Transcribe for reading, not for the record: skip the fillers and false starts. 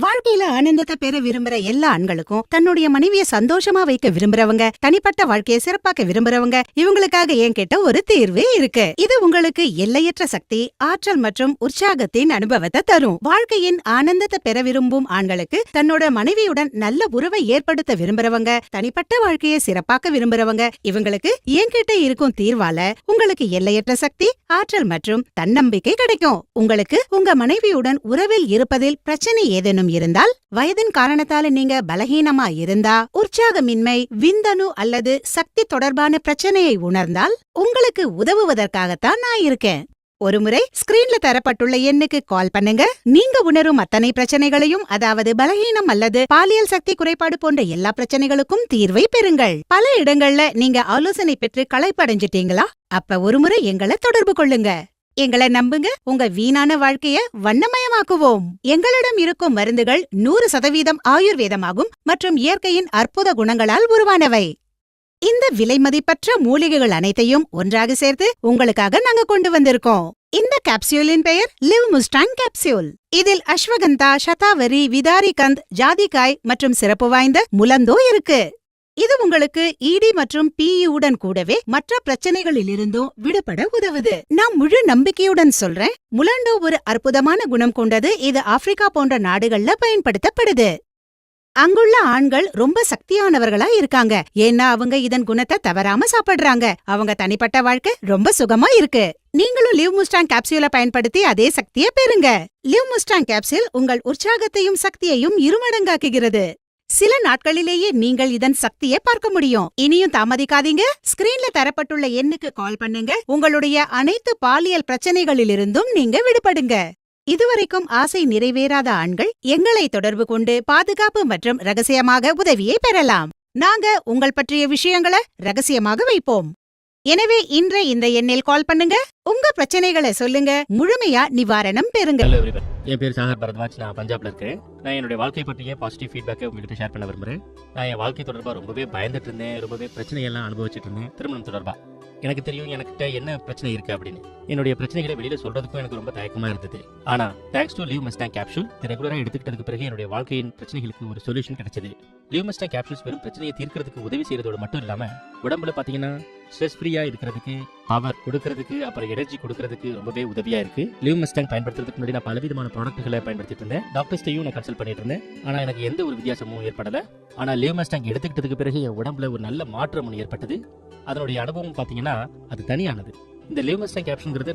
வாழ்க்கையில ஆனந்தத்தை பெற விரும்புற எல்லா ஆண்களுக்கும் தன்னுடைய மனைவிய சந்தோஷமா வைக்க விரும்புறவங்க, தனிப்பட்ட வாழ்க்கையை சிறப்பாக்க விரும்புறவங்க, இவங்களுக்காக என்கிட்ட ஒரு தீர்வு இருக்கு. இது உங்களுக்கு எல்லையற்ற சக்தி, ஆற்றல் மற்றும் உற்சாகத்தின் அனுபவத்தை தரும். வாழ்க்கையின் ஆனந்தத்தை பெற விரும்பும் ஆண்களுக்கு, தன்னோட மனைவியுடன் நல்ல உறவை ஏற்படுத்த விரும்புறவங்க, தனிப்பட்ட வாழ்க்கையை சிறப்பாக்க விரும்புறவங்க, இவங்களுக்கு என்கிட்ட இருக்கும் தீர்வால உங்களுக்கு எல்லையற்ற சக்தி, ஆற்றல் மற்றும் தன்னம்பிக்கை கிடைக்கும். உங்களுக்கு உங்க மனைவியுடன் உறவில் இருப்பதில் பிரச்சனை ஏதேனும் இருந்தால், வயதின் காரணத்தால நீங்க பலகீனமா இருந்தா, உற்சாகமின்மை, விந்தணு அல்லது சக்தி தொடர்பான பிரச்சனையை உணர்ந்தால், உங்களுக்கு உதவுவதற்காகத்தான் நான் இருக்கேன். ஒருமுறை ஸ்கிரீன்ல தரப்பட்டுள்ள எண்ணுக்கு கால் பண்ணுங்க. நீங்க உணரும் அத்தனை பிரச்சனைகளையும், அதாவது பலகீனம் அல்லது பாலியல் சக்தி குறைபாடு போன்ற எல்லா பிரச்சனைகளுக்கும் தீர்வை பெறுங்கள். பல இடங்கள்ல நீங்க ஆலோசனை பெற்று களைப்படைஞ்சிட்டீங்களா? அப்ப ஒருமுறை எங்களை தொடர்பு கொள்ளுங்க. எங்களை நம்புங்க, உங்க வீணான வாழ்க்கைய வண்ணமயமாக்குவோம். எங்களிடம் இருக்கும் மருந்துகள் 100% ஆயுர்வேதமாகும் மற்றும் இயற்கையின் அற்புத குணங்களால் உருவானவை. இந்த விலைமதிப்பற்ற மூலிகைகள் அனைத்தையும் ஒன்றாக சேர்த்து உங்களுக்காக நாங்க கொண்டு வந்திருக்கோம். இந்த கேப்சியூலின் பெயர் லிவ் முஸ்டாங் கேப்சியூல். இதில் அஸ்வகந்தா, சதாவரி, விதாரிகந்த், ஜாதிக்காய் மற்றும் சிறப்பு வாய்ந்த முலந்தோ இருக்கு. இது உங்களுக்கு இடி மற்றும் பிஇ-உடன் கூடவே மற்ற பிரச்சனைகளிலிருந்தும் விடுபட உதவுது. நான் முழு நம்பிக்கையுடன் சொல்றேன், முலண்டோ ஒரு அற்புதமான குணம் கொண்டது. இது ஆப்பிரிக்கா போன்ற நாடுகள்ல பயன்படுத்தப்படுது. அங்குள்ள ஆண்கள் ரொம்ப சக்தியானவர்களா இருக்காங்க, ஏன்னா அவங்க இதன் குணத்தை தவறாம சாப்பிடுறாங்க. அவங்க தனிப்பட்ட வாழ்க்கை ரொம்ப சுகமா இருக்கு. நீங்களும் லிவ் முஸ்டாங் கேப்சியூல பயன்படுத்தி அதே சக்தியை பெறுங்க. லிவ் முஸ்டாங் கேப்சியூல் உங்கள் உற்சாகத்தையும் சக்தியையும் இருமடங்காக்குகிறது. சில நாட்களிலேயே நீங்கள் இதன் சக்தியை பார்க்க முடியும். இனியும் தாமதிக்காதீங்க. ஸ்கிரீன்ல தரப்பட்டுள்ள எண்ணுக்கு கால் பண்ணுங்க. உங்களுடைய அனைத்து பாலியல் பிரச்சனைகளிலிருந்தும் நீங்க விடுபடுங்க. இதுவரைக்கும் ஆசை நிறைவேறாத ஆண்கள் எங்களை தொடர்பு கொண்டு பாதுகாப்பு மற்றும் ரகசியமாக உதவியை பெறலாம். நாங்க உங்கள் பற்றிய விஷயங்களை ரகசியமாக வைப்போம். எனவே இன்று இந்த எண்ணில் கால் பண்ணுங்க. உங்க பிரச்சனைகளை சொல்லுங்க, முழுமையா நிவாரணம் பெறுங்க. என் பேர் சாகர் பரத்வாஜ். நான் பஞ்சாப்ல இருக்கேன். நான் என்னுடைய வாழ்க்கை பற்றிய பாசிட்டிவ் ஃபீட்பேக்கை உங்ககிட்ட ஷேர் பண்ண விரும்புறேன். நான் என் வாழ்க்கை தொடர்பாக ரொம்பவே பயந்துட்டு இருந்தேன், ரொம்பவே பிரச்சனையெல்லாம் அனுபவிச்சுட்டு இருந்தேன். திருமணம் தொடர்பா எனக்கு தெரியும் எனக்கிட்ட என்ன பிரச்சனை இருக்கு அப்படின்னு. என்னுடைய பிரச்சனைகளை வெளியில சொல்றதுக்கும் எனக்கு ரொம்ப தயக்கமா இருந்தது. ஆனா thanks to live Mustang capsule ரெகுலரா எடுத்துக்கிட்டதுக்கு பிறகு என்னுடைய வாழ்க்கையின் பிரச்சனைகளுக்கு ஒரு சொல்யூஷன் கிடைச்சது. லிவ் முஸ்டாங் கேப்சூல்ஸ் வெறும் பிரச்சனையை தீர்க்கிறதுக்கு உதவி செய்யறதோடு மட்டும் இல்லாம, உடம்புல பாத்தீங்கன்னா ஸ்ட்ரெஸ் ஃப்ரீயா இருக்கிறதுக்கு, பவர் கொடுக்கறதுக்கு, அப்புறம் எனர்ஜி கொடுக்கறதுக்கு ரொம்பவே உதவியா இருக்கு. லிவ் முஸ்டாங் பயன்படுத்துறதுக்கு முன்னாடி நான் பலவிதமான ப்ராடக்ட்களை பயன்படுத்திட்டு இருந்தேன். டாக்டர்ஸ்டையும் நான் கன்சல்ட் பண்ணிட்டு இருந்தேன். ஆனா எனக்கு எந்த ஒரு வித்தியாசமும் ஏற்படல. ஆனா லிவ் முஸ்டாங் எடுத்துக்கிட்டதுக்கு பிறகு என் உடம்புல ஒரு நல்ல மாற்றம் ஏற்பட்டது. அதனுடைய அனுபவம் பாத்தீங்கன்னா அது தனியானது. இந்த லிவ் முஸ்டாங் கேப்சூல்ங்கிறது